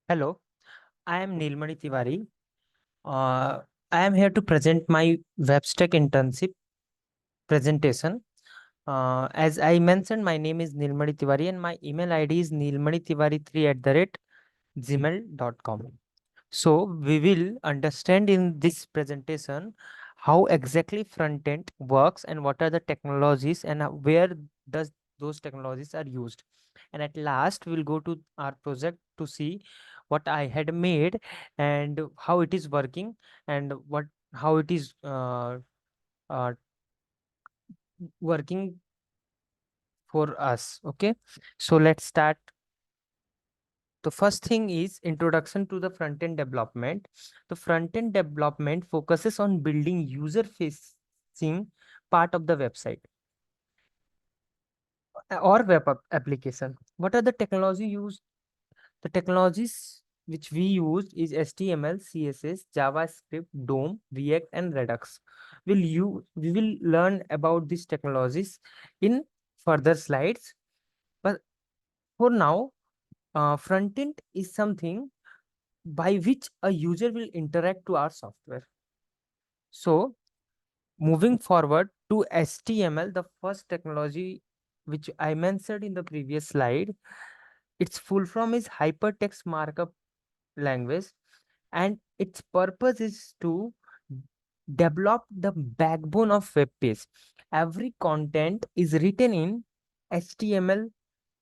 Hello, I am Nilmani Tiwari. Uh, I am here to present my Webstack internship presentation. As I mentioned, my name is Nilmani Tiwari and my email ID is nilmanitiwari3 at the rate gmail.com. So we will understand in this presentation how exactly front end works and what are the technologies and where does those technologies are used. And at last we'll go to our project to see what I had made and how it is working and what how it is uh, working for us. Okay, so let's start. The first thing is introduction to the front end development. The front end development focuses on building user facing part of the website or application. What are the technology used? The technologies which we use is HTML, CSS, JavaScript, DOM, React, and Redux. We will learn about these technologies in further slides. But for now, front end is something by which a user will interact to our software. So moving forward to HTML, the first technology which I mentioned in the previous slide, its full form is hypertext markup language, and its purpose is to develop the backbone of web page. Every content is written in HTML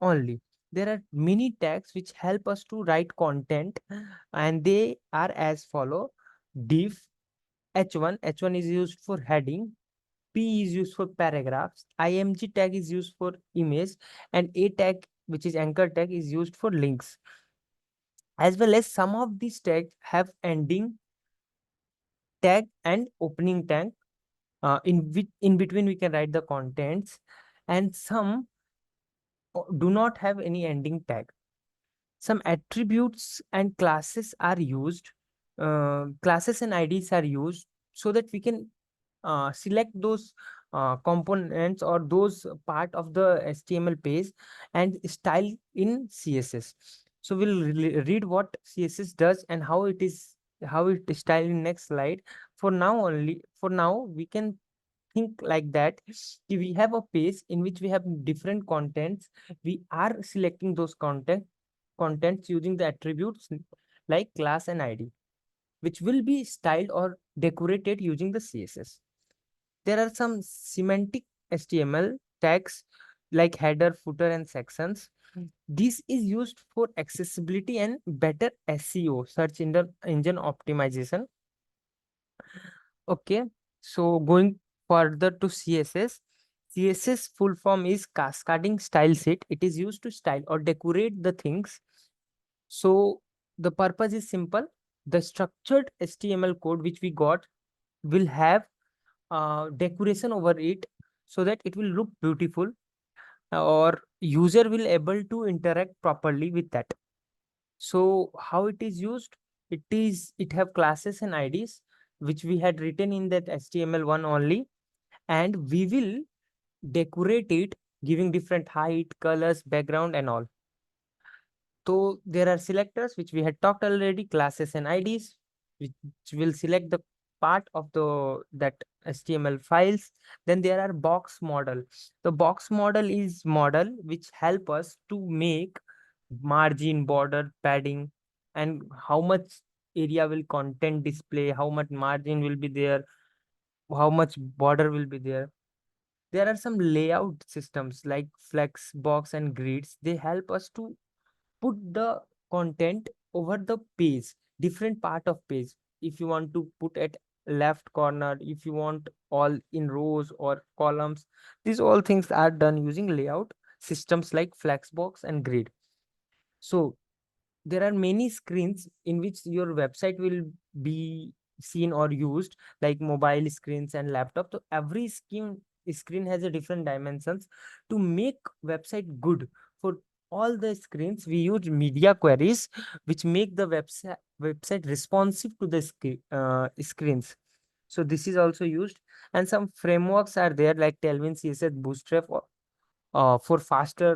only. There are many tags which help us to write content, and they are as follow: div h1 is used for heading, p is used for paragraphs, img tag is used for image, and a tag, which is anchor tag, is used for links. As well as some of these tags have ending tag and opening tag, in which in between we can write the contents, and some do not have any ending tag. Some attributes and classes are used, classes and IDs are used so that we can select those components or those part of the HTML page and style in CSS. So we'll read what CSS does and how it is styled in next slide. For now we can think like that. If we have a page in which we have different contents, we are selecting those contents using the attributes like class and ID, which will be styled or decorated using the CSS. There are some semantic HTML tags like header, footer, and sections. This is used for accessibility and better SEO, search engine optimization. Okay, so going further to CSS. CSS full form is cascading style sheet. It is used to style or decorate the things. So the purpose is simple. The structured HTML code which we got will have decoration over it so that it will look beautiful, or user will able to interact properly with that. So how it is used? It have classes and IDs which we had written in that HTML1 only, and we will decorate it giving different height, colors, background, and all. So there are selectors which we had talked already, classes and IDs, which will select the part of the that HTML files. Then there are box model. The box model is model which help us to make margin, border, padding, and how much area will content display, how much margin will be there, how much border will be there. There are some layout systems like flex, box, and grids. They help us to put the content over the page, different part of page. If you want to put at left corner, if you want all in rows or columns, these all things are done using layout systems like flexbox and grid. So there are many screens in which your website will be seen or used, like mobile screens and laptop. So every screen has a different dimensions. To make website good for all the screens, we use media queries which make the website responsive to the screens. So this is also used, and some frameworks are there like Tailwind, CSS, Bootstrap, for faster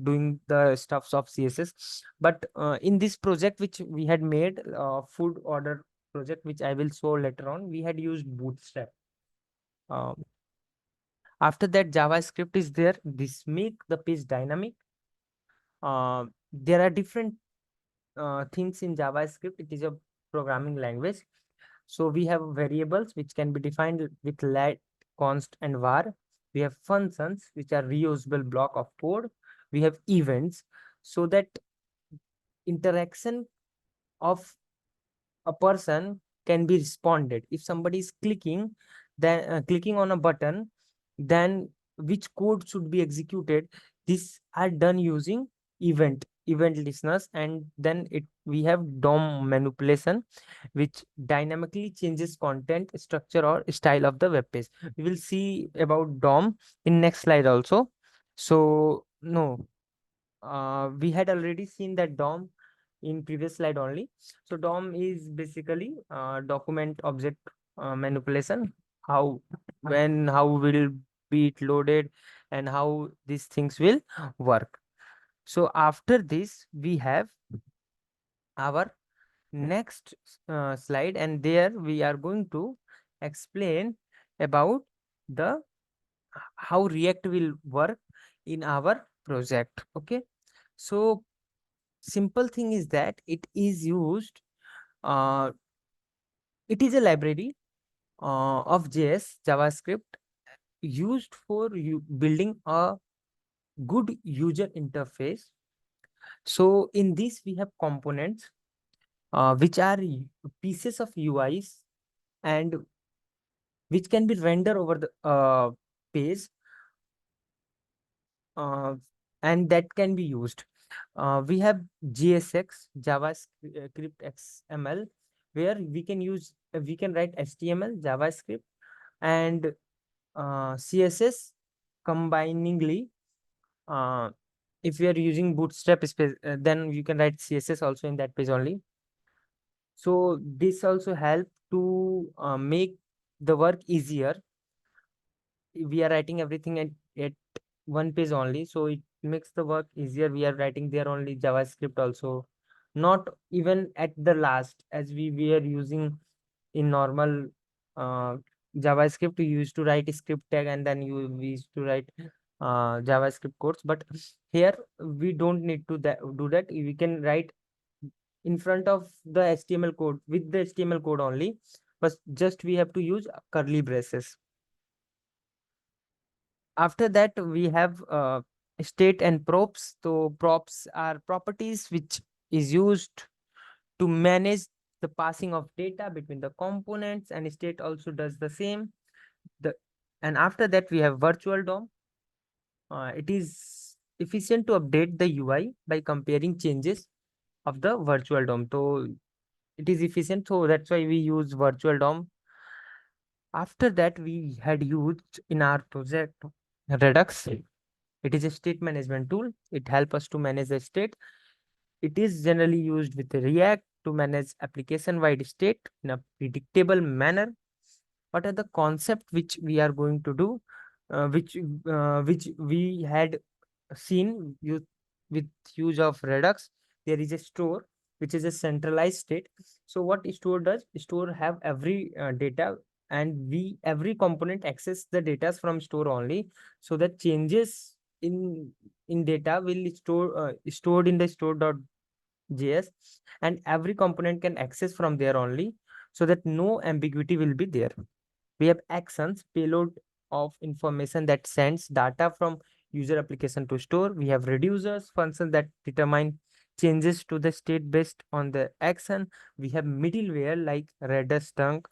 doing the stuffs of CSS. But in this project which we had made, food order project, which I will show later on, we had used Bootstrap. Um, After that, JavaScript is there. This make the page dynamic. There are different things in JavaScript. It is a programming language. So we have variables which can be defined with let, const, and var. We have functions which are reusable block of code. We have events, so that interaction of a person can be responded. If somebody is clicking, then clicking on a button, then which code should be executed, these are done using event listeners. And then it we have DOM manipulation, which dynamically changes content structure or style of the web page. We will see about DOM in next slide also. So no, we had already seen that DOM in previous slide only. So DOM is basically document object manipulation. How, when, how will be it loaded, and how these things will work. So after this, we have our next slide, and there we are going to explain about the how React will work in our project. Okay. So simple thing is that it is used, uh, it is a library of JS JavaScript used for building a good user interface. So in this we have components which are pieces of UIs, and which can be rendered over the page, uh, and that can be used. We have JSX, JavaScript XML, where we can write HTML, JavaScript, and CSS combiningly. Uh, if we are using Bootstrap space, then you can write CSS also in that page only. So this also help to make the work easier. We are writing everything at one page only, so it makes the work easier. We are writing there only JavaScript also, not even at the last, as we were using in normal uh, JavaScript. You used to write a script tag, and then we used to write JavaScript codes. But here we don't need to do that. We can write in front of the HTML code with the HTML code only, but just we have to use curly braces. After that, we have state and props. So props are properties which is used to manage the passing of data between the components, and state also does the same. The And after that, we have virtual DOM. It is efficient to update the UI by comparing changes of the virtual DOM. So it is efficient, so that's why we use virtual DOM. After that, we had used in our project Redux. It is a state management tool. It helps us to manage the state. It is generally used with React to manage application-wide state in a predictable manner. What are the concept which we are going to do, which we had seen with use of Redux? There is a store which is a centralized state. So what store does? Store have every data, and we every component access the data from store only. So that changes in data will stored in the store.js, and every component can access from there only, so that no ambiguity will be there. We have actions, payload of information that sends data from user application to store. We have reducers, functions that determine changes to the state based on the action. We have middleware like Redis Trunk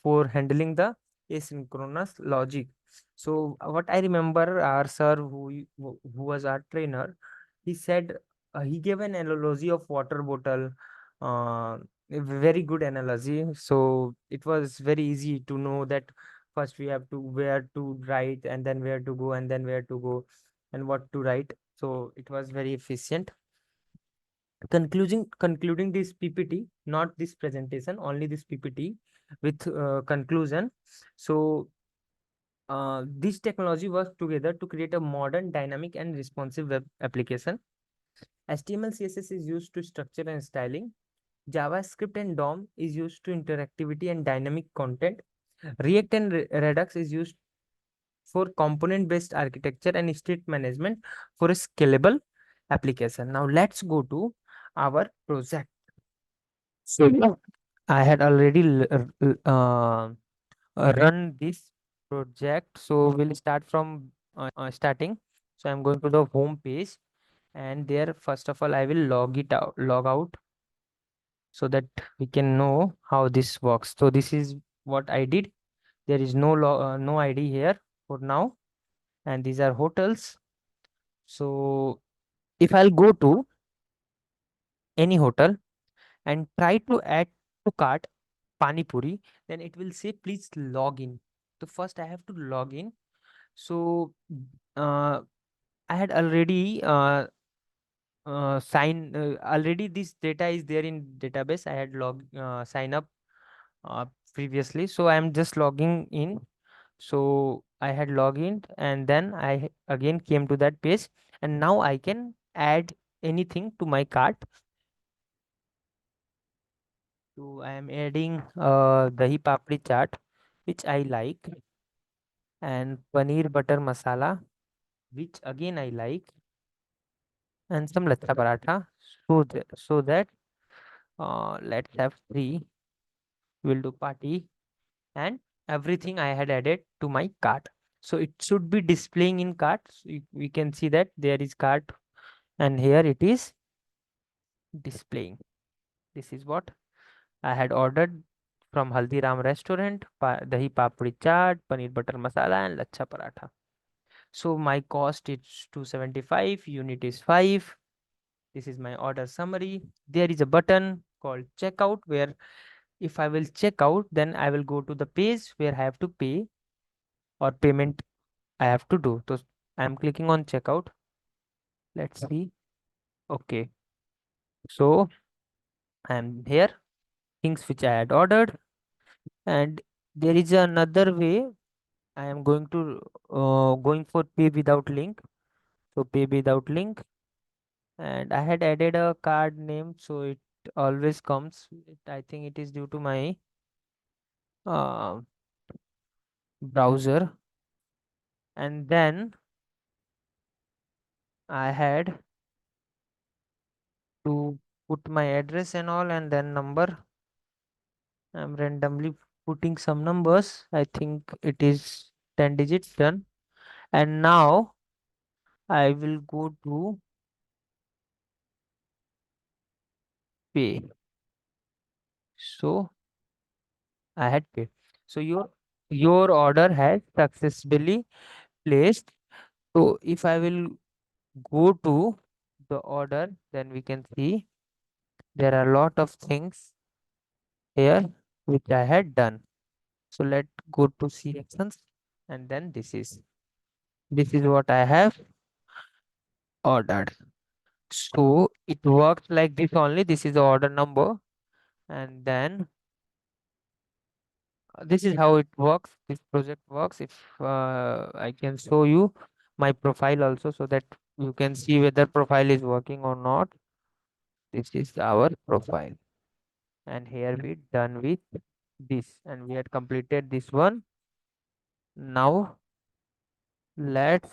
for handling the asynchronous logic. So what I remember, our sir who was our trainer, he said, he gave an analogy of water bottle, a very good analogy. So it was very easy to know that first we have to where to write, and then where to go, and then where to go, and what to write. So it was very efficient. Concluding this PPT, not this presentation, only this PPT with conclusion. So This technology works together to create a modern, dynamic, and responsive web application. HTML, CSS is used to structure and styling. JavaScript and DOM is used to interactivity and dynamic content. React and Redux is used for component-based architecture and state management for a scalable application. Now let's go to our project. So yeah, I had already run this project. So we'll start from starting. So I'm going to the home page, and there first of all I will log out, so that we can know how this works. So this is what I did. There is no ID here for now, and these are hotels. So if I'll go to any hotel and try to add to cart pani puri, then it will say please log in. So first I have to log in. So uh, I had already already this data is there in database. I had sign up previously, so I am just logging in. So I had logged and then again came to that page, and now I can add anything to my cart. So I am adding dahi papri chaat, which I like, and paneer butter masala, which again I like, and some lachha paratha. So that let's have three. We'll do party, and everything I had added to my cart. So it should be displaying in cart. So we can see that there is cart, and here it is displaying. This is what I had ordered from Haldiram restaurant: dahi papri chaat, paneer butter masala, and lachha paratha. So my cost is 275, unit is 5. This is my order summary. There is a button called checkout, where if I will check out, then I will go to the page where I have to pay, or payment I have to do. So I'm clicking on checkout. Let's see. Okay. So I'm here, things which I had ordered, and there is another way. I am going for pay without link. So pay without link, and I had added a card name, so it always comes. I think it is due to my uh, browser, and then I had to put my address and all, and then number. I'm randomly putting some numbers. I think it is 10 digits done. And now I will go to pay. So I had paid. So your order has successfully placed. So if I will go to the order, then we can see there are a lot of things here which I had done. So let go to see actions, and then this is what I have ordered. So it works like this only. This is the order number, and then this is how it works. This project works. If I can show you my profile also, so that you can see whether profile is working or not. This is our profile, and here we done with this, and we had completed this one. Now let's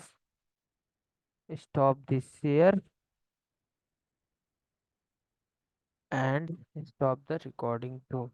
stop this here and stop the recording too.